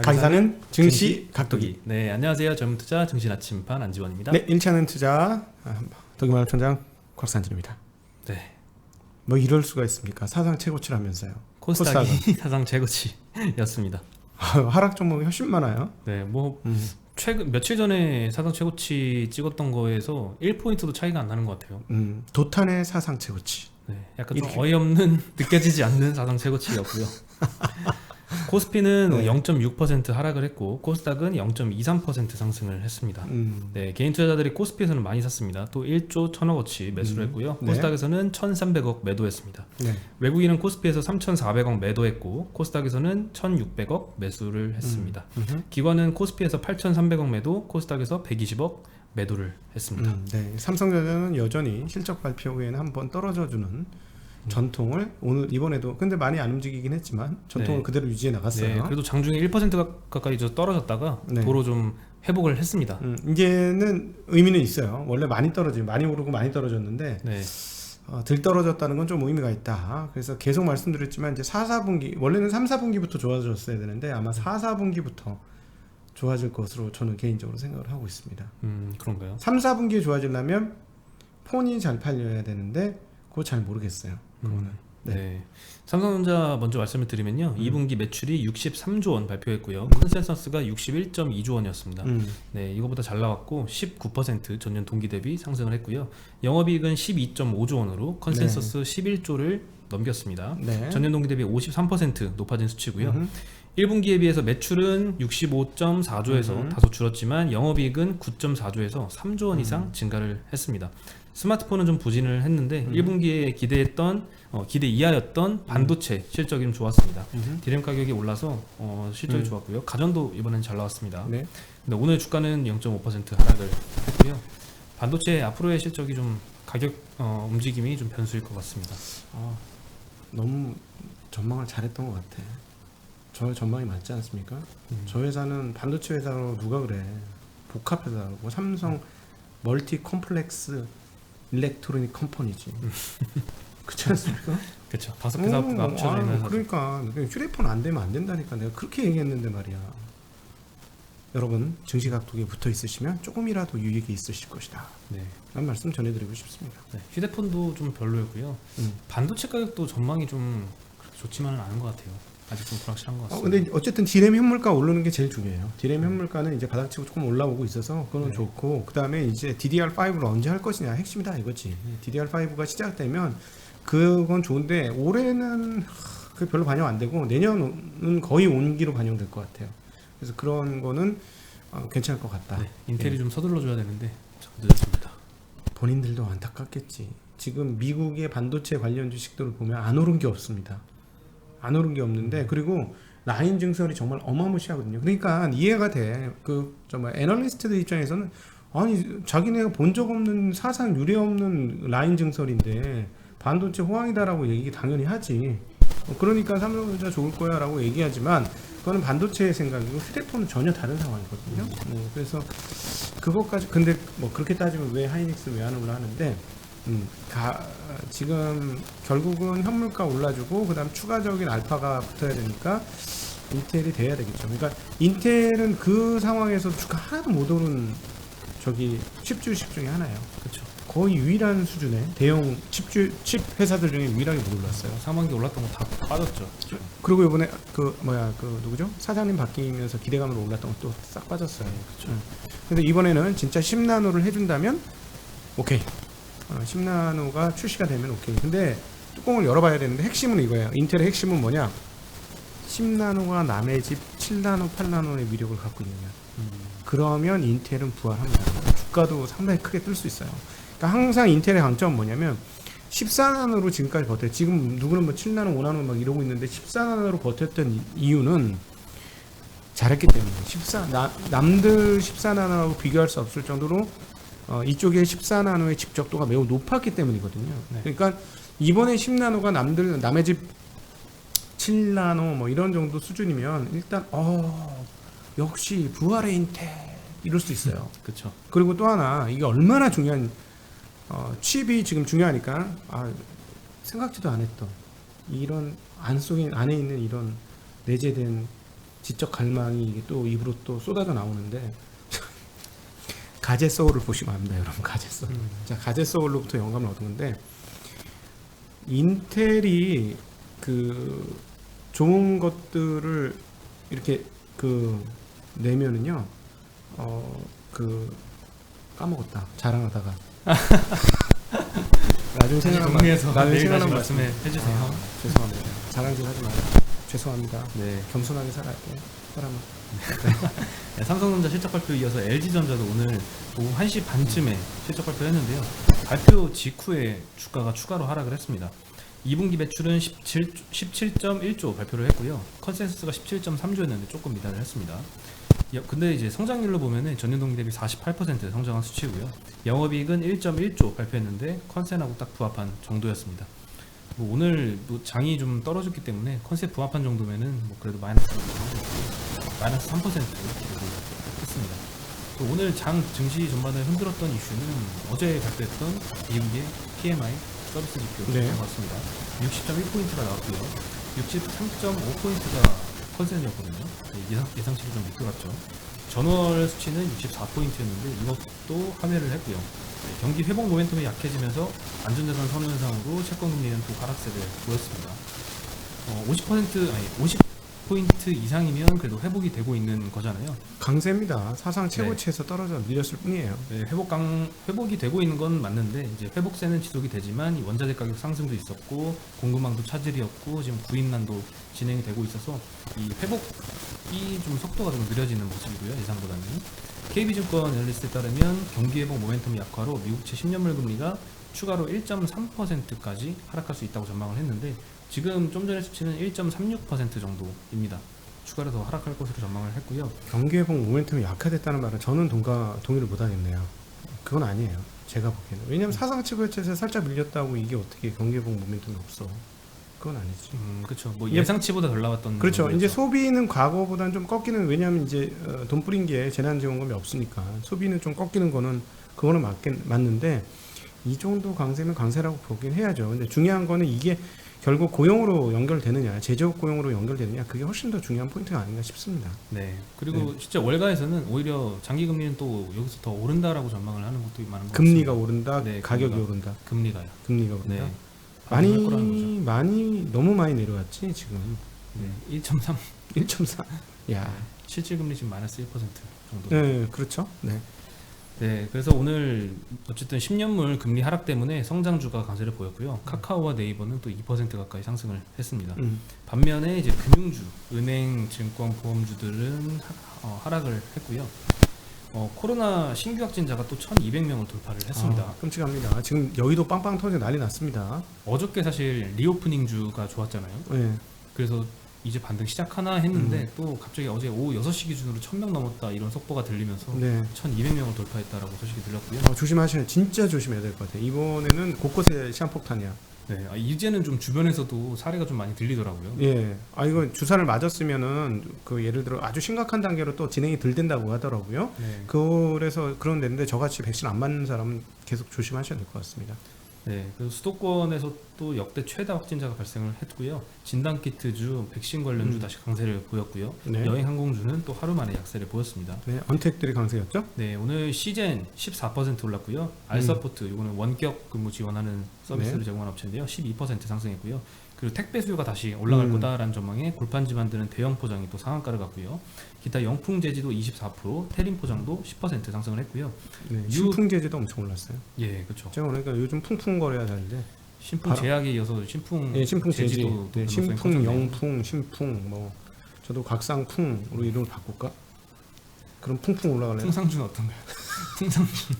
가기사는 증시 각도기. 네, 안녕하세요. 젊은투자 증시나침반 안지원입니다. 네, 1차는 투자 덕기만호 천장 곽산진입니다. 네, 뭐 이럴 수가 있습니까? 사상 최고치라면서요. 코스닥이 사상 최고치였습니다. 하락 종목이 훨씬 많아요. 네, 뭐 최근 며칠 전에 사상 최고치 찍었던 거에서 1포인트도 차이가 안 나는 것 같아요. 도탄의 사상 최고치. 네, 약간 이렇게. 좀 어이없는 느껴지지 않는 사상 최고치였고요. 코스피는 네. 0.6% 하락을 했고 코스닥은 0.23% 상승을 했습니다. 네, 개인 투자자들이 코스피에서는 많이 샀습니다. 또 1조 1000억어치 매수를 했고요. 네. 코스닥에서는 1300억 매도했습니다. 네. 외국인은 코스피에서 3400억 매도했고 코스닥에서는 1600억 매수를 했습니다. 기관은 코스피에서 8300억 매도, 코스닥에서 120억 매도를 했습니다. 네. 삼성전자는 여전히 실적 발표 후에는 한번 떨어져주는 전통을 오늘 이번에도 근데 많이 안 움직이긴 했지만 전통을 네. 그대로 유지해 나갔어요. 네, 그래도 장중에 1% 가까이 좀 떨어졌다가 네. 도로 좀 회복을 했습니다. 이제는 의미는 있어요. 원래 많이 떨어지고 많이 오르고 많이 떨어졌는데 네. 덜 떨어졌다는 건 좀 의미가 있다. 그래서 계속 말씀드렸지만 이제 4, 4분기 원래는 3, 4분기부터 좋아졌어야 되는데 아마 4, 4분기부터 좋아질 것으로 저는 개인적으로 생각을 하고 있습니다. 그런가요? 3, 4분기에 좋아지려면 폰이 잘 팔려야 되는데 그거 잘 모르겠어요. 그거는. 네. 삼성전자 먼저 말씀을 드리면요. 2분기 매출이 63조 원 발표했고요. 컨센서스가 61.2조 원이었습니다. 네, 이거보다 잘 나왔고 19% 전년 동기 대비 상승을 했고요. 영업이익은 12.5조 원으로 컨센서스 11조를 넘겼습니다. 네. 전년 동기 대비 53% 높아진 수치고요. 1분기에 비해서 매출은 65.4조에서 다소 줄었지만 영업이익은 9.4조에서 3조 원 이상 증가를 했습니다. 스마트폰은 좀 부진을 했는데 1분기에 기대 이하였던 반도체 실적이 좀 좋았습니다. 디램 가격이 올라서 실적이 좋았고요. 가전도 이번엔 잘 나왔습니다. 네. 근데 오늘 주가는 0.5% 하락을 했고요. 반도체 앞으로의 실적이 좀 가격 움직임이 좀 변수일 것 같습니다. 너무 전망을 잘했던 것 같아. 저 전망이 맞지 않습니까? 저 회사는 반도체 회사로 누가 그래? 복합 회사고 삼성 멀티 컴플렉스 일렉트로닉 컴퍼니지. 그렇지 않습니까? 그렇죠. 5개 사업부가 합쳐져 있는 회사. 그러니까 휴대폰 안 되면 안 된다니까 내가 그렇게 얘기했는데 말이야. 여러분 증시각도기에 붙어 있으시면 조금이라도 유익이 있으실 것이다. 네. 라는 말씀 전해드리고 싶습니다. 네. 휴대폰도 좀 별로였고요. 반도체 가격도 전망이 좀 그렇게 좋지만은 않은 것 같아요. 아직 좀 불확실한 것 같습니다. 근데 어쨌든 디램 현물가 오르는 게 제일 중요해요. 디램 현물가는 이제 바닥치고 조금 올라오고 있어서 그거는 좋고, 그 다음에 이제 DDR5를 언제 할 것이냐 핵심이다 이거지. DDR5가 시작되면 그건 좋은데 올해는 그 별로 반영 안 되고 내년은 거의 온기로 반영될 것 같아요. 그래서 그런 거는 괜찮을 것 같다. 네. 인텔이 좀 서둘러 줘야 되는데 좀 늦었습니다. 본인들도 안타깝겠지. 지금 미국의 반도체 관련 주식들을 보면 안 오른 게 없습니다. 안 오른 게 없는데, 그리고 라인 증설이 정말 어마무시하거든요. 그러니까 이해가 돼. 정말 애널리스트들 입장에서는 아니 자기네가 본 적 없는 사상 유례 없는 라인 증설인데 반도체 호황이다라고 얘기 당연히 하지. 그러니까 삼성전자 좋을 거야라고 얘기하지만 그거는 반도체의 생각이고 휴대폰은 전혀 다른 상황이거든요. 그래서 그것까지 근데 뭐 그렇게 따지면 왜 하이닉스 왜 안 올라 하는데. 지금 결국은 현물가 올라주고 그다음 추가적인 알파가 붙어야 되니까 인텔이 돼야 되겠죠. 그러니까 인텔은 그 상황에서 주가 하나도 못 오른 칩 주식 중에 하나예요. 그렇죠. 거의 유일한 수준의 대형 칩 회사들 중에 유일하게 못 올랐어요. 상반기 올랐던 거 다 빠졌죠. 그리고 이번에 누구죠? 사장님 바뀌면서 기대감으로 올랐던 것도 싹 빠졌어요. 그렇죠. 근데 이번에는 진짜 10나노를 해준다면 오케이. 10나노가 출시가 되면 오케이. 근데 뚜껑을 열어봐야 되는데 핵심은 이거예요. 인텔의 핵심은 뭐냐? 10나노가 남의 집 7나노, 8나노의 위력을 갖고 있느냐. 그러면 인텔은 부활합니다. 주가도 상당히 크게 뜰 수 있어요. 그러니까 항상 인텔의 강점은 뭐냐면 14나노로 지금까지 버텼. 지금 누구는 뭐 7나노, 5나노 막 이러고 있는데 14나노로 버텼던 이유는 잘했기 때문에. 남들 14나노하고 비교할 수 없을 정도로 이쪽에 14나노의 집적도가 매우 높았기 때문이거든요. 네. 그러니까 이번에 10나노가 남의 집 7나노 뭐 이런 정도 수준이면 일단 역시 부활의 인텔 이럴 수 있어요. 그렇죠. 그리고 또 하나 이게 얼마나 중요한 칩이 지금 중요하니까 생각지도 안 했던 이런 안에 있는 이런 내재된 지적 갈망이 또 입으로 또 쏟아져 나오는데 가제 소울을 보시면 압니다, 여러분. 가제 소울. 자, 가제 소울로부터 영감을 얻은 건데 인텔이 그 좋은 것들을 이렇게 그 내면은요, 그 까먹었다. 자랑하다가 나중에 생각나면 정리해서 나중에 내일 다시 생각나면 말씀해 해주세요. 아, 죄송합니다. 자랑 좀 하지 마요. 죄송합니다. 네. 겸손하게 살아갈게요. 사람은. 네, 삼성전자 실적 발표 이어서 LG전자도 오늘 오후 1시 반쯤에 실적 발표를 했는데요. 발표 직후에 주가가 추가로 하락을 했습니다. 2분기 매출은 17.1조 발표를 했고요. 컨센서스가 17.3조였는데 조금 미달을 했습니다. 근데 이제 성장률로 보면은 전년 동기 대비 48% 성장한 수치고요. 영업이익은 1.1조 발표했는데 컨센하고 딱 부합한 정도였습니다. 뭐 오늘 뭐 장이 좀 떨어졌기 때문에 컨셉 부합한 정도면은 뭐 그래도 마이너스 3% 했습니다. 또 오늘 장 증시 전반을 흔들었던 이슈는 어제 발표했던 2분기 PMI 서비스 지표 네. 나왔습니다. 60.1포인트가 나왔고요. 63.5포인트가 컨센이었거든요. 예상치를 좀 밑돌았죠. 전월 수치는 64포인트였는데 이것도 하회를 했고요. 네, 경기 회복 모멘텀이 약해지면서 안전자산 선호 현상으로 채권금리는 또 하락세를 보였습니다. 50포인트 이상이면 그래도 회복이 되고 있는 거잖아요. 강세입니다. 사상 최고치에서 떨어져 밀렸을 뿐이에요. 네, 회복이 되고 있는 건 맞는데 이제 회복세는 지속이 되지만 이 원자재 가격 상승도 있었고 공급망도 차질이었고 지금 구입난도 진행이 되고 있어서 이 회복이 좀 속도가 좀 느려지는 모습이고요, 예상보다는. KB증권 애널리스트에 따르면 경기 회복 모멘텀 약화로 미국채 10년물 금리가 추가로 1.3%까지 하락할 수 있다고 전망을 했는데 지금 좀 전에 수치는 1.36% 정도입니다. 추가로 더 하락할 것으로 전망을 했고요. 경기 회복 모멘텀이 약화됐다는 말은 저는 동의를 못하겠네요. 그건 아니에요. 제가 보기에는. 왜냐하면 사상 최고치에서 살짝 밀렸다고 이게 어떻게 경기 회복 모멘텀이 없어. 그건 아니지. 그렇죠. 뭐 예상치보다 덜 나왔던. 그렇죠. 정도였죠. 이제 소비는 과거보다는 좀 꺾이는, 왜냐하면 이제 돈 뿌린 게 재난지원금이 없으니까 소비는 좀 꺾이는 거는 그거는 맞는데 이 정도 강세면 강세라고 보긴 해야죠. 근데 중요한 거는 이게 결국 고용으로 연결되느냐, 제조업 고용으로 연결되느냐, 그게 훨씬 더 중요한 포인트가 아닌가 싶습니다. 네. 그리고 진짜 월가에서는 오히려 장기 금리는 또 여기서 더 오른다라고 전망을 하는 것도 많은 것 금리가 같습니다. 오른다, 네, 가격이 금리가. 오른다. 금리가요. 금리가 오른다. 네. 반응할 거라는 거죠. 많이 너무 많이 내려왔지 지금. 네. 1.3. 1.4. 야. 실질 금리 지금 마이너스 1% 정도. 네, 그렇죠. 네. 네, 그래서 오늘 어쨌든 10년물 금리 하락 때문에 성장주가 강세를 보였고요. 카카오와 네이버는 또 2% 가까이 상승을 했습니다. 반면에 이제 금융주, 은행, 증권, 보험주들은 하락을 했고요. 코로나 신규 확진자가 또 1,200명을 돌파를 했습니다. 끔찍합니다. 지금 여의도 빵빵 터져 난리 났습니다. 어저께 사실 리오프닝주가 좋았잖아요. 네. 그래서 이제 반등 시작하나 했는데 또 갑자기 어제 오후 6시 기준으로 1,000명 넘었다 이런 속보가 들리면서 네. 1,200명을 돌파했다라고 소식이 들렸고요. 조심하셔야, 진짜 조심해야 될 것 같아요. 이번에는 곳곳에 시한폭탄이야. 네, 이제는 좀 주변에서도 사례가 좀 많이 들리더라고요. 예. 이거 주사를 맞았으면은 그 예를 들어 아주 심각한 단계로 또 진행이 덜 된다고 하더라고요. 네. 그래서 그런 데인데 저같이 백신 안 맞는 사람은 계속 조심하셔야 될 것 같습니다. 네, 그래서 수도권에서 또 역대 최다 확진자가 발생을 했고요. 진단키트주, 백신 관련주 다시 강세를 보였고요. 네. 여행 항공주는 또 하루 만에 약세를 보였습니다. 네, 언택들이 강세였죠? 네, 오늘 시젠 14% 올랐고요. 알서포트, 이거는 원격 근무 지원하는 서비스를 네. 제공하는 업체인데요. 12% 상승했고요. 그리고 택배 수요가 다시 올라갈 거다라는 전망에 골판지 만드는 대형 포장이 또 상한가를 갔고요. 기타 영풍 제지도 24%, 테림 포장도 10% 상승을 했고요. 네, 신풍제지도 엄청 올랐어요. 예, 그렇죠. 제가 그러니까 요즘 풍풍거려야 되는데 신풍 제약에 이어서 신풍, 예, 신풍 제지, 제지도 또 네, 변동성이 신풍, 커졌네요. 영풍, 신풍, 뭐 저도 각상풍으로 이름을 바꿀까? 그럼 풍풍 올라갈래요? 풍상주는 어떤가요? 풍상주.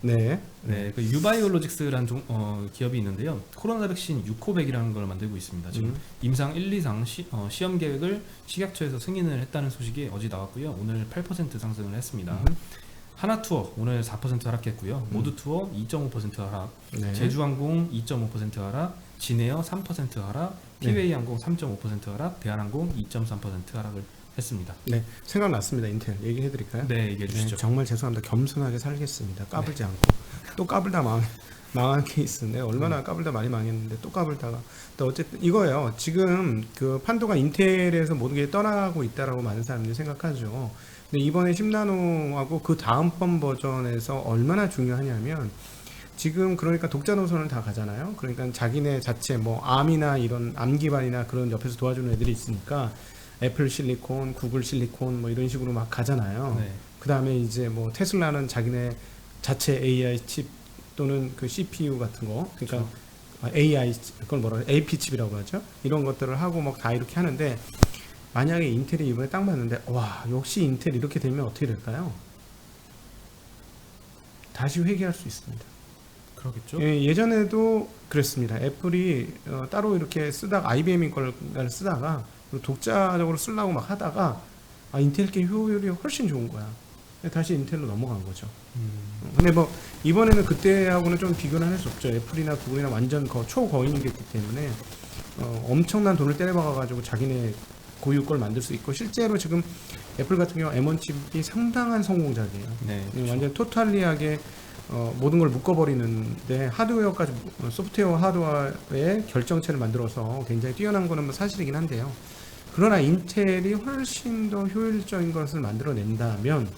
네. 네, 그 유바이올로직스라는 기업이 있는데요. 코로나 백신 6호백이라는 걸 만들고 있습니다. 지금 임상 1, 2상 시험 계획을 식약처에서 승인을 했다는 소식이 어제 나왔고요. 오늘 8% 상승을 했습니다. 하나투어 오늘 4% 하락했고요. 모두투어 2.5% 하락, 네. 제주항공 2.5% 하락, 진에어 3% 하락, 티웨이항공 3.5% 하락, 대한항공 2.3% 하락을 했습니다. 네, 생각났습니다. 인텔 얘기해드릴까요? 네, 얘기해 주시죠. 정말 죄송합니다. 겸손하게 살겠습니다. 까불지 않고 또 까불다 망한 케이스인데 얼마나 까불다 많이 망했는데 또 까불다가 또 어쨌든 이거예요. 지금 그 판도가 인텔에서 모든 게 떠나고 있다라고 많은 사람들이 생각하죠. 근데 이번에 10나노하고 그 다음번 버전에서 얼마나 중요하냐면 지금 그러니까 독자 노선을 다 가잖아요. 그러니까 자기네 자체 뭐 암이나 이런 암 기반이나 그런 옆에서 도와주는 애들이 있으니까 애플 실리콘, 구글 실리콘 뭐 이런 식으로 막 가잖아요. 네. 그 다음에 이제 뭐 테슬라는 자기네 자체 AI 칩 또는 그 CPU 같은 거, 그러니까 AI 그걸 뭐라 그래? AP 칩이라고 하죠. 이런 것들을 하고 막 다 이렇게 하는데 만약에 인텔이 이번에 딱 맞는데 와 역시 인텔 이렇게 되면 어떻게 될까요? 다시 회귀할 수 있습니다. 그러겠죠. 예전에도 그랬습니다. 애플이 따로 이렇게 쓰다가 IBM인 걸 쓰다가 독자적으로 쓰려고 막 하다가 인텔 게 효율이 훨씬 좋은 거야. 다시 인텔로 넘어간 거죠. 근데 뭐 이번에는 그때하고는 좀 비교는 할 수 없죠. 애플이나 구글이나 완전 초거인이기 때문에 엄청난 돈을 때려박아가지고 자기네 고유 걸 만들 수 있고 실제로 지금 애플 같은 경우 M1 칩이 상당한 성공작이에요. 네, 그렇죠. 완전 토탈리하게 모든 걸 묶어버리는데 하드웨어까지 소프트웨어 하드웨어의 결정체를 만들어서 굉장히 뛰어난 거는 뭐 사실이긴 한데요. 그러나 인텔이 훨씬 더 효율적인 것을 만들어낸다면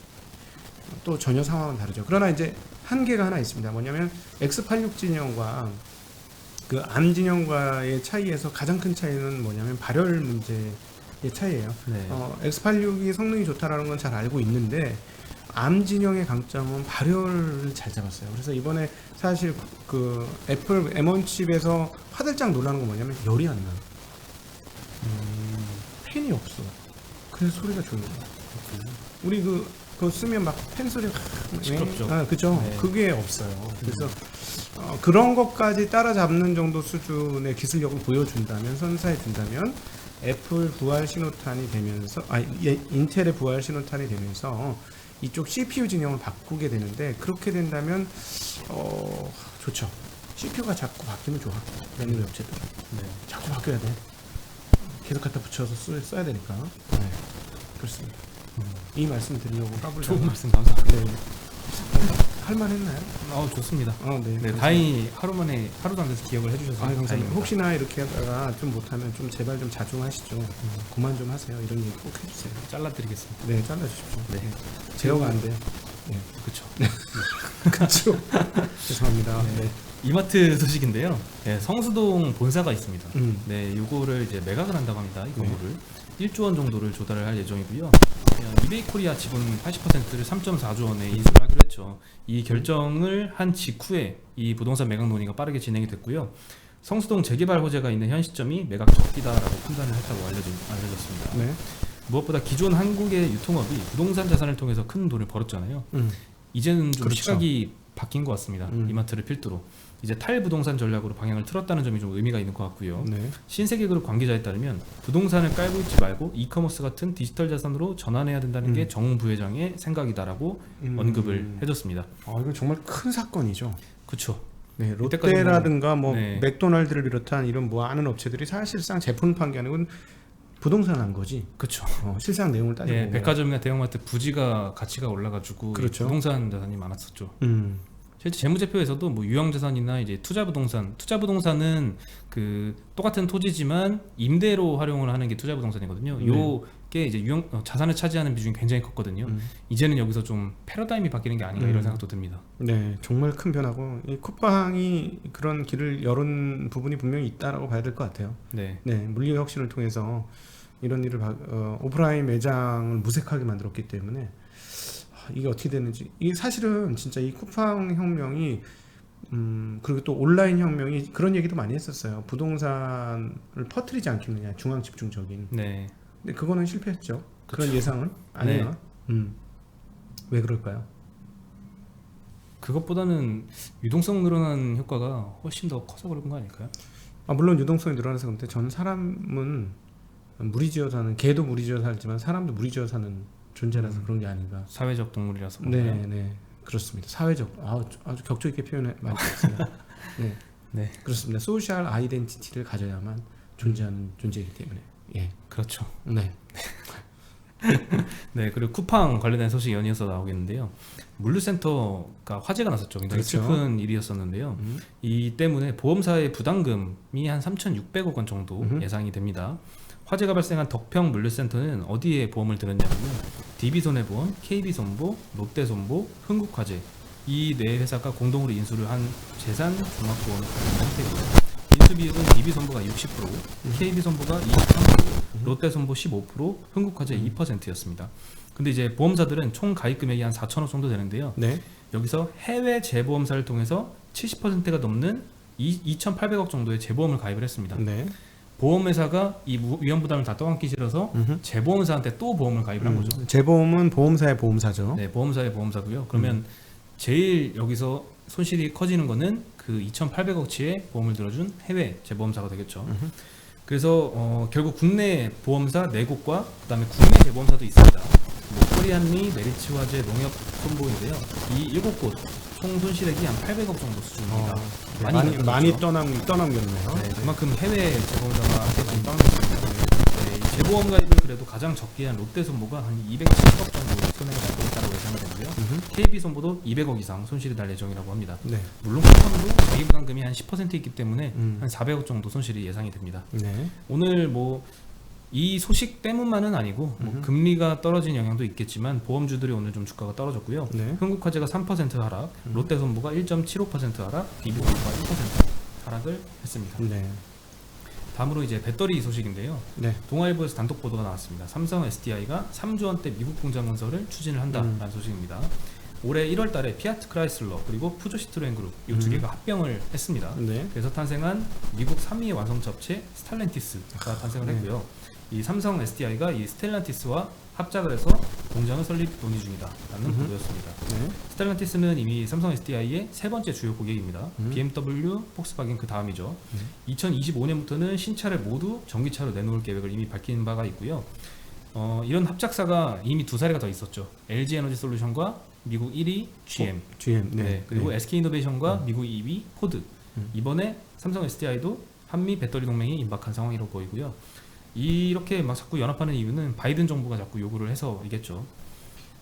또 전혀 상황은 다르죠. 그러나 이제 한계가 하나 있습니다. 뭐냐면 X86 진영과 그 ARM 진영과의 차이에서 가장 큰 차이는 뭐냐면 발열 문제의 차이예요. 네. X86이 성능이 좋다라는 건 잘 알고 있는데 ARM 진영의 강점은 발열을 잘 잡았어요. 그래서 이번에 사실 그 애플 M1 칩에서 화들짝 놀라는 건 뭐냐면 열이 안 나. 팬이 없어. 그래서 소리가 좋은 거야. 우리 그거 쓰면 막 팬 소리가 시끄럽죠. 그죠. 네. 그게 없어요. 그래서 그런 것까지 따라잡는 정도 수준의 기술력을 보여준다면, 선사해 준다면 애플 부활 신호탄이 되면서 인텔의 부활 신호탄이 되면서 이쪽 CPU 진영을 바꾸게 되는데 그렇게 된다면 좋죠. CPU가 자꾸 바뀌면 좋아. 메모리 업체들 네. 자꾸 바뀌어야 돼. 계속 갖다 붙여서 써야 되니까. 네. 그렇습니다. 이 말씀 드리려고 까불다. 좋은 말씀 감사합니다. 네. 할만했나요? 좋습니다. 네. 네, 다행히 하루도 안 돼서 기억을 해주셔서 감사합니다. 다행입니다. 혹시나 이렇게 하다가 좀 못하면 좀 제발 좀 자중하시죠. 그만 좀 하세요. 이런 얘기 꼭 해주세요. 잘라드리겠습니다. 네, 잘라주십시오. 네, 제어가 안 돼. 네. 그렇죠. 그렇죠. 죄송합니다. 네. 이마트 소식인데요. 네, 성수동 본사가 있습니다. 네. 요거를 이제 매각을 한다고 합니다. 이 건물을 1조 원 정도를 조달을 할 예정이고요. 이베이 코리아 지분 80%를 3.4조 원에 인수를 하기로 했죠. 이 결정을 한 직후에 이 부동산 매각 논의가 빠르게 진행이 됐고요. 성수동 재개발 호재가 있는 현 시점이 매각 적기다라고 판단을 했다고 알려졌습니다. 네. 무엇보다 기존 한국의 유통업이 부동산 자산을 통해서 큰 돈을 벌었잖아요. 이제는 좀 그렇죠. 시각이 바뀐 것 같습니다. 이마트를 필두로 이제 탈부동산 전략으로 방향을 틀었다는 점이 좀 의미가 있는 것 같고요. 네. 신세계그룹 관계자에 따르면 부동산을 깔고 있지 말고 이커머스 같은 디지털 자산으로 전환해야 된다는 게 정 부회장의 생각이다라고 언급을 해줬습니다. 이건 정말 큰 사건이죠. 그렇죠. 네, 이때까지 롯데라든가 뭐 네. 맥도날드를 비롯한 이런 많은 업체들이 사실상 제품 판매하는 건 부동산 한 거지. 그렇죠. 실상 내용을 따지고 예, 보면. 백화점이나 대형마트 부지가 가치가 올라가지고 그렇죠. 부동산 자산이 많았었죠. 실제 재무제표에서도 뭐 유형자산이나 이제 투자부동산은 그 똑같은 토지지만 임대로 활용을 하는 게 투자부동산이거든요. 네. 요게 이제 자산을 차지하는 비중이 굉장히 컸거든요. 이제는 여기서 좀 패러다임이 바뀌는 게 아닌가 이런 생각도 듭니다. 네, 정말 큰 변화고 이 쿠팡이 그런 길을 열은 부분이 분명히 있다라고 봐야 될 것 같아요. 네, 네, 물리 혁신을 통해서 이런 일을 오프라인 매장을 무색하게 만들었기 때문에 이게 어떻게 되는지 이 사실은 진짜 이 쿠팡 혁명이 그리고 또 온라인 혁명이 그런 얘기도 많이 했었어요. 부동산을 퍼뜨리지 않겠느냐, 중앙 집중적인. 네. 근데 그거는 실패했죠. 그런 그쵸. 예상은 아니야. 왜 그럴까요? 그것보다는 유동성 늘어난 효과가 훨씬 더 커서 그런 거 아닐까요? 물론 유동성이 늘어나서 그런데 저는 사람은 무리지어 사는, 개도 무리지어 살지만 사람도 무리지어 사는 존재라서 그런 게 아닌가. 사회적 동물이라서 네, 네, 그렇습니다. 사회적, 아주 격조 있게 표현해 많습니다. 네, 네, 그렇습니다. 소셜 아이덴티티를 가져야만 존재하는 존재이기 때문에. 예, 그렇죠. 네. 네, 그리고 쿠팡 관련된 소식이 연이어서 나오겠는데요. 물류센터가 화재가 났었죠. 굉장히 그렇죠. 슬픈 일이었었는데요. 이 때문에 보험사의 부담금이 한 3,600억 원 정도 예상이 됩니다. 화재가 발생한 덕평 물류센터는 어디에 보험을 들었냐면 DB손해보험, KB손보, 롯데손보, 흥국화재 이 네 회사가 공동으로 인수를 한 재산 종합보험 형태고요. 인수비율은 DB손보가 60%, KB손보가 23%, 롯데손보 15%, 흥국화재 2%였습니다. 근데 이제 보험사들은 총 가입 금액이 한 4천억 정도 되는데요. 네. 여기서 해외 재보험사를 통해서 70%가 넘는 2,800억 정도의 재보험을 가입을 했습니다. 네. 보험회사가 이 위험 부담을 다 떠안기 싫어서 재보험사한테 또 보험을 가입을 한 거죠. 재보험은 보험사의 보험사죠. 네, 보험사의 보험사고요. 그러면 제일 여기서 손실이 커지는 거는 그 2,800억치의 보험을 들어준 해외 재보험사가 되겠죠. 그래서 결국 국내 보험사 4곳과 그다음에 국내 재보험사도 있습니다. 뭐 코리안리, 메리츠 화재, 농협 손보인데요. 이 7곳 총 손실액이 한 800억 정도 수준입니다. 네, 많이 떠넘겼네요. 네, 그만큼 해외 재보험사가 한테 많이 떠넘겼습니다. 네, 이 재보험 가입을 그래도 가장 적게 한 롯데손보가 한 270억 정도 손해가 날 것이라고 예상이 되고요. KB손보도 200억 이상 손실이 날 예정이라고 합니다. 네. 물론 쿠팡도 가입 부담금이 한 10% 있기 때문에 한 400억 정도 손실이 예상이 됩니다. 네. 오늘 뭐 이 소식 때문만은 아니고 뭐 금리가 떨어진 영향도 있겠지만 보험주들이 오늘 좀 주가가 떨어졌고요. 네. 흥국화재가 3% 하락, 롯데손보가 1.75% 하락, DB손보가 1% 하락을 했습니다. 네. 다음으로 이제 배터리 소식인데요. 네. 동아일보에서 단독 보도가 나왔습니다. 삼성 SDI가 3조 원대 미국 공장 건설을 추진을 한다라는 소식입니다. 올해 1월 달에 피아트 크라이슬러 그리고 푸조 시트로엔 그룹 이 두 개가 합병을 했습니다. 네. 그래서 탄생한 미국 3위의 완성차 업체 스탈렌티스가 탄생을 했고요. 이 삼성 SDI가 이 스텔란티스와 합작을 해서 공장을 설립 논의 중이다라는 보도였습니다. 네. 스텔란티스는 이미 삼성 SDI의 세 번째 주요 고객입니다. BMW, 폭스바겐 그 다음이죠. 2025년부터는 신차를 모두 전기차로 내놓을 계획을 이미 밝힌 바가 있고요. 이런 합작사가 이미 두 사례가 더 있었죠. LG 에너지 솔루션과 미국 1위 GM, GM. 네. 네, 그리고 네. SK이노베이션과 미국 2위 포드. 이번에 삼성 SDI도 한미 배터리 동맹이 임박한 상황이라고 보이고요. 이렇게 막 자꾸 연합하는 이유는 바이든 정부가 자꾸 요구를 해서이겠죠.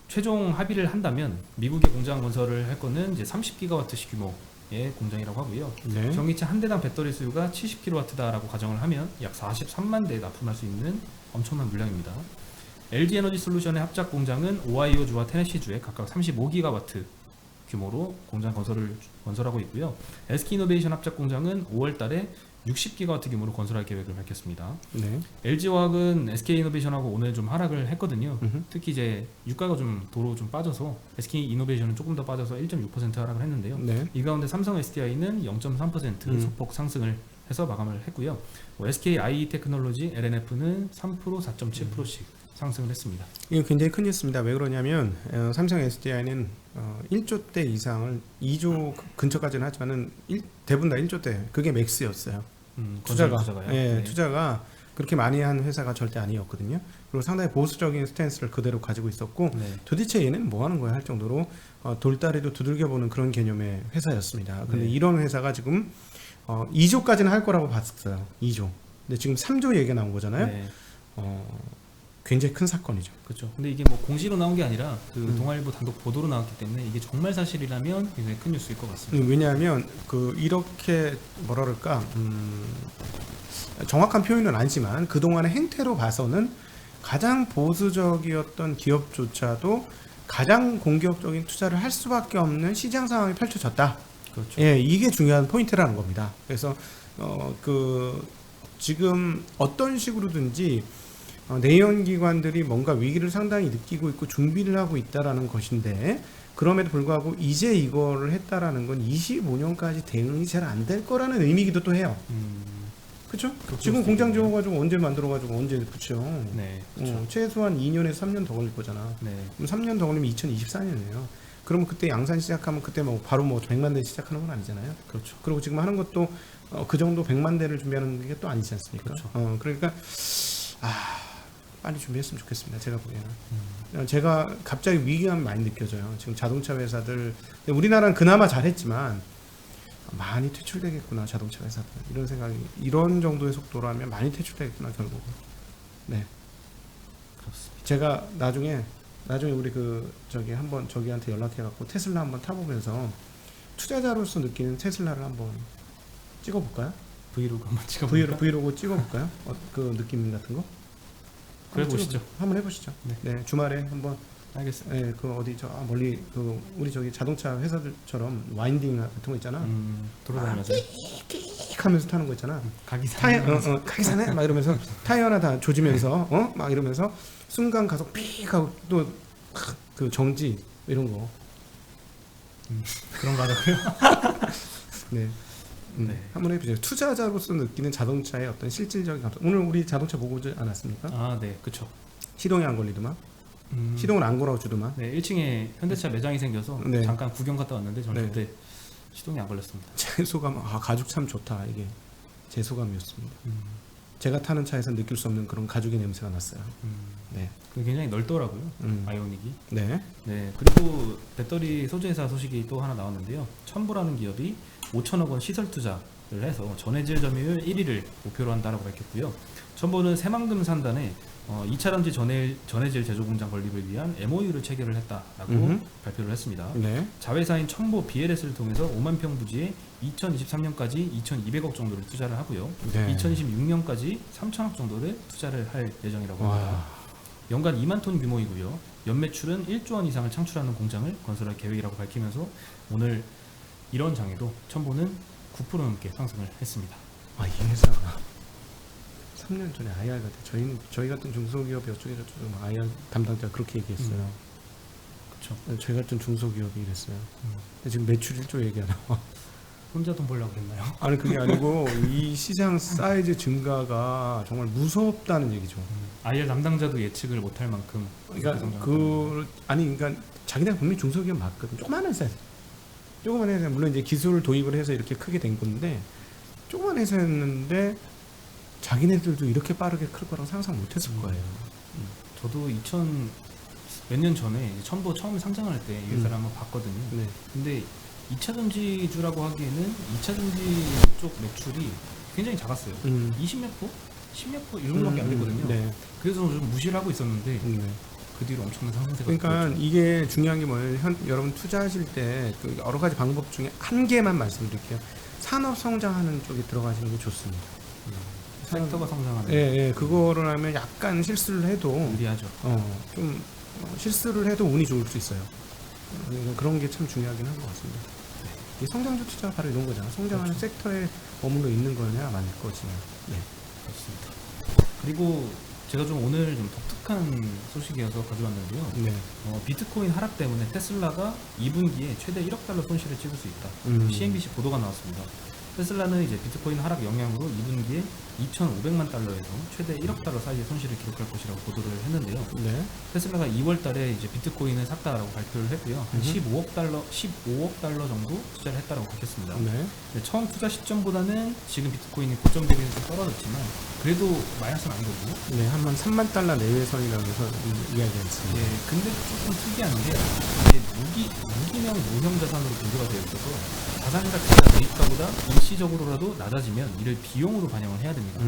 최종 합의를 한다면 미국의 공장 건설을 할 거는 이제 30기가와트시 규모의 공장이라고 하고요. 네. 전기차 한 대당 배터리 수요가 70kW다라고 가정을 하면 약 43만 대 납품할 수 있는 엄청난 물량입니다. LG 에너지 솔루션의 합작 공장은 오하이오주와 테네시주에 각각 35기가와트 규모로 공장 건설하고 있고요. SK이노베이션 합작 공장은 5월 달에 60기가와트 규모로 건설할 계획을 밝혔습니다. 네. LG화학은 SK이노베이션하고 오늘 좀 하락을 했거든요. 특히 이제 유가가 좀 도로 좀 빠져서 SK이노베이션은 조금 더 빠져서 1.6% 하락을 했는데요. 네. 이 가운데 삼성 SDI는 0.3% 소폭 상승을 해서 마감을 했고요. SKI테크놀로지 LNF는 3%, 4.7%씩 상승을 했습니다. 이건 굉장히 큰 뉴스입니다. 왜 그러냐면 삼성 SDI는 1조대 이상을 2조 근처까지는 하지만은 대부분 다 1조대 그게 맥스였어요. 투자가요. 예, 네. 투자가 그렇게 많이 한 회사가 절대 아니었거든요. 그리고 상당히 보수적인 스탠스를 그대로 가지고 있었고 네. 도대체 얘는 뭐 하는 거야 할 정도로 돌다리도 두들겨보는 그런 개념의 회사였습니다. 근데 네. 이런 회사가 지금 2조까지는 할 거라고 봤었어요. 2조. 근데 지금 3조 얘기가 나온 거잖아요. 네. 굉장히 큰 사건이죠. 그렇죠. 근데 이게 뭐 공시로 나온 게 아니라 그 동아일보 단독 보도로 나왔기 때문에 이게 정말 사실이라면 굉장히 큰 뉴스일 것 같습니다. 왜냐하면 이렇게 뭐라 그럴까 정확한 표현은 아니지만 그 동안의 행태로 봐서는 가장 보수적이었던 기업조차도 가장 공격적인 투자를 할 수밖에 없는 시장 상황이 펼쳐졌다. 그렇죠. 예, 이게 중요한 포인트라는 겁니다. 그래서 지금 어떤 식으로든지 내연기관들이 뭔가 위기를 상당히 느끼고 있고 준비를 하고 있다라는 것인데 그럼에도 불구하고 이제 이거를 했다라는 건 25년까지 대응이 잘 안 될 거라는 의미기도 또 해요. 그렇죠? 지금 공장 지어가지고 언제 만들어가지고 언제 붙여? 네. 그렇죠. 최소한 2년에서 3년 더 걸릴 거잖아. 네. 그럼 3년 더 걸리면 2024년이에요. 그러면 그때 양산 시작하면 그때 뭐 바로 뭐 100만 대 시작하는 건 아니잖아요. 그렇죠. 그리고 지금 하는 것도 그 정도 100만 대를 준비하는 게 또 아니지 않습니까? 그렇죠. 그러니까 빨리 준비했으면 좋겠습니다. 제가 보기에는. 제가 갑자기 위기감이 많이 느껴져요. 지금 자동차 회사들 우리나라는 그나마 잘했지만 많이 퇴출되겠구나 자동차 회사들 이런 생각이 이런 정도의 속도로 하면 많이 퇴출되겠구나 결국은. 네. 무섭습니다. 제가 나중에 우리 저기 한번 저기한테 연락해갖고 테슬라 한번 타보면서 투자자로서 느끼는 테슬라를 한번 찍어볼까요? 브이로그 한번 찍어볼까요? 브이로그 찍어볼까요? 그 느낌 같은 거? 그래 보시죠. 한번 해보시죠. 네. 네, 주말에 한번. 알겠습니다. 네, 그 어디 멀리 우리 저기 자동차 회사들처럼 와인딩 같은 거 있잖아. 돌아다니면서 끽 하면서 타는 거 있잖아. 가기사네. 가기사네 막 이러면서 타이어 하나 다 조지면서 막 이러면서 순간 가속 픽 하고 또 그 정지 이런 거. 그런 거 하자고요? 네. 네. 한번 해보세요. 투자자로서 느끼는 자동차의 어떤 실질적인 감성. 오늘 우리 자동차 보고 오지 않았습니까? 아, 네, 그렇죠. 시동이 안 걸리더만. 시동을 안 걸어주더만. 네, 1층에 현대차 매장이 생겨서 네. 잠깐 구경 갔다 왔는데 저는 네. 그때 시동이 안 걸렸습니다. 제 소감, 가죽 참 좋다. 이게 제 소감이었습니다. 제가 타는 차에서 느낄 수 없는 그런 가죽의 냄새가 났어요. 네. 그 굉장히 넓더라고요. 아이오닉이. 네. 네. 그리고 배터리 소재회사 소식이 또 하나 나왔는데요. 첨보라는 기업이 5천억 원 시설 투자를 해서 전해질 점유율 1위를 목표로 한다라고 밝혔고요. 첨보는 새만금 산단에 2차 전지 전해질 제조 공장 건립을 위한 MOU를 체결을 했다라고 발표를 했습니다. 네. 자회사인 첨보 BLS를 통해서 5만 평 부지에 2023년까지 2,200억 정도를 투자를 하고요. 네. 2026년까지 3천억 정도를 투자를 할 예정이라고 합니다. 와. 연간 2만 톤 규모이고요. 연매출은 1조 원 이상을 창출하는 공장을 건설할 계획이라고 밝히면서 오늘 이런 장에도 첨보는 9% 넘게 상승을 했습니다. 이 회사가 3년 전에 IR 같은 저희 같은 중소기업 이쪽에 저쪽 IR 담당자 그렇게 얘기했어요. 그렇죠. 저희 같은 중소기업이 이랬어요. 근데 지금 매출 1조 얘기 안 나와. 혼자 돈 벌려고 그랬나요? 아니 그게 아니고 이 시장 사이즈 증가가 정말 무섭다는 얘기죠. IR 담당자도 예측을 못할 만큼 그러니까 그러니까 자기네가 분명히 중소기업 맞거든. 조그만 회사 물론 이제 기술 도입을 해서 이렇게 크게 된 건데 조그만 회사였는데 자기네들도 이렇게 빠르게 클 거라고 상상 못했을 거예요. 저도 2000 몇 년 전에 첨보 처음 상장할 때 이 회사를 한번 봤거든요. 네. 근데 2차 전지주라고 하기에는 2차 전지 쪽 매출이 굉장히 작았어요. 20몇 프로? 10몇 프로? 이 정도밖에 안 됐거든요. 네. 그래서 좀 무시를 하고 있었는데 네. 그 뒤로 엄청난 상승세가 그러니까 보였죠. 이게 중요한 게 뭐예요? 여러분 투자하실 때 그 여러 가지 방법 중에 한 개만 말씀드릴게요. 산업 성장하는 쪽에 들어가시는 게 좋습니다. 섹터가 성장하는 예, 그거를 하면 약간 실수를 해도 유리하죠. 좀 실수를 해도 운이 좋을 수 있어요. 그런 게 참 중요하긴 한 것 같습니다. 이 성장주 투자가 바로 이런 거잖아. 성장하는 그렇죠. 섹터에 머물러 있는 거냐 말 거지냐. 네. 그렇습니다. 그리고 제가 좀 오늘 좀 독특한 소식이어서 가져왔는데요. 네. 비트코인 하락 때문에 테슬라가 2분기에 최대 1억 달러 손실을 찍을 수 있다. CNBC 보도가 나왔습니다. 테슬라는 이제 비트코인 하락 영향으로 2분기에 2,500만 달러에서 최대 1억 달러 사이의 손실을 기록할 것이라고 보도를 했는데요. 네. 테슬라가 2월 달에 이제 비트코인을 샀다라고 발표를 했고요. 한 15억 달러 정도 투자를 했다라고 밝혔습니다. 네. 처음 투자 시점보다는 지금 비트코인이 고점 대비해서 좀 떨어졌지만 그래도 마이너스는 아니거든요. 네, 한 3만 달러 내외선이라고 해서 이야기했습니다. 예, 근데 조금 특이한 게 이게 무기명 무형 자산으로 분류가 되어 있어서 자산 가치가 매입가보다 일시적으로라도 낮아지면 이를 비용으로 반영을 해야 됩니다.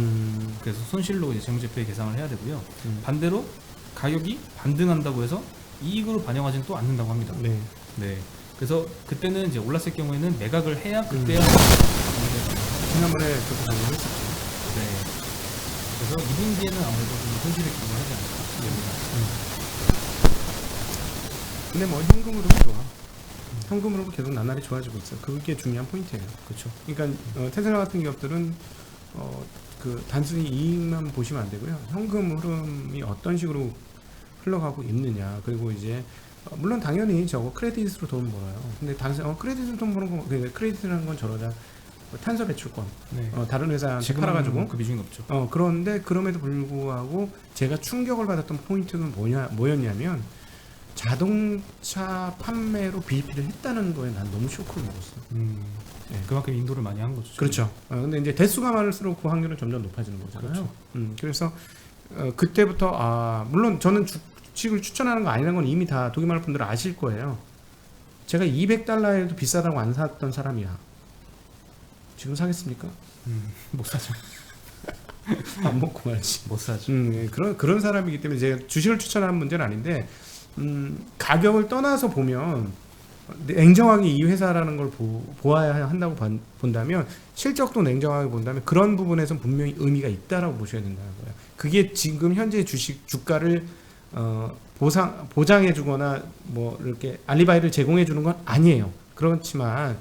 그래서 손실로 이제 재무제표에 계상을 해야 되고요. 반대로 가격이 반등한다고 해서 이익으로 반영하지는 또 않는다고 합니다. 네. 네. 그래서 그때는 이제 올랐을 경우에는 매각을 해야 그때야. 지난번에 저도 방문했었죠. 네. 그래서 2분기에는 아무래도 좀 손실을 기록하지 않을까. 근데 뭐 현금으로는 좋아. 현금으로 계속 나날이 좋아지고 있어요. 그게 중요한 포인트예요. 그렇죠. 그러니까 테슬라 같은 기업들은 그 단순히 이익만 보시면 안 되고요. 현금 흐름이 어떤 식으로 흘러가고 있느냐. 그리고 이제 물론 당연히 저거 크레딧으로 돈 벌어요. 근데 단순히 크레딧으로 돈 버는 거 크레딧이라는 건 저러자 탄소 배출권 네. 다른 회사한테 지금은 팔아가지고 그 비중이 높죠. 그런데 그럼에도 불구하고 제가 충격을 받았던 포인트는 뭐였냐면 자동차 판매로 BEP를 했다는 거에 난 너무 쇼크를 먹었어. 네. 그만큼 인도를 많이 한 거죠. 그렇죠. 근데 이제 대수가 많을수록 그 확률은 점점 높아지는 거잖아요. 그렇죠. 그래서 그때부터 물론 저는 주식을 추천하는 거 아니라는 건 이미 다 독일말 분들은 아실 거예요. 제가 200달러에도 비싸다고 안 샀던 사람이야. 지금 사겠습니까? 못 사죠. 안 먹고 말지. 못 사죠. 예, 그런 사람이기 때문에 제가 주식을 추천하는 문제는 아닌데 가격을 떠나서 보면 냉정하게 이 회사라는 걸 보아야 한다고 본다면 실적도 냉정하게 본다면 그런 부분에선 분명히 의미가 있다라고 보셔야 된다는 거예요. 그게 지금 현재 주식 주가를 보장해주거나 뭐 이렇게 알리바이를 제공해주는 건 아니에요. 그렇지만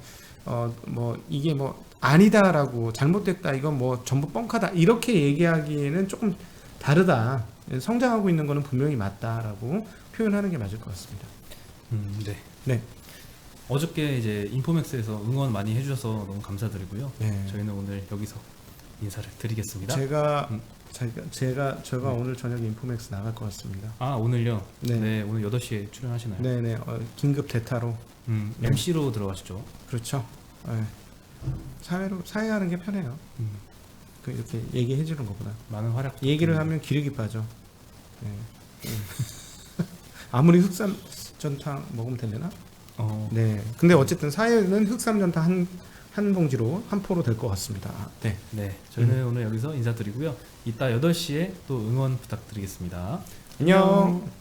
뭐 이게 뭐 아니다라고 잘못됐다 이건 뭐 전부 뻥카다 이렇게 얘기하기에는 조금 다르다. 성장하고 있는 거는 분명히 맞다라고 표현하는 게 맞을 것 같습니다. 네. 네. 어저께 이제 인포맥스에서 응원 많이 해주셔서 너무 감사드리고요. 네. 저희는 오늘 여기서 인사를 드리겠습니다. 제가 오늘 저녁에 인포맥스 나갈 것 같습니다. 아 오늘요? 네. 네, 오늘 8시에 출연하시나요? 네네. 긴급 대타로. 네. MC로 들어가시죠. 그렇죠. 네. 사회하는 게 편해요. 그 이렇게 얘기해 주는 것보다. 많은 활약. 얘기를 하면 기력이 빠져. 네. 아무리 흑삼전탕 먹으면 되려나? 네. 근데 어쨌든 사회는 흑삼전탕 한 봉지로 한 포로 될 것 같습니다. 네. 네, 저희는 오늘 여기서 인사드리고요. 이따 8시에 또 응원 부탁드리겠습니다. 안녕.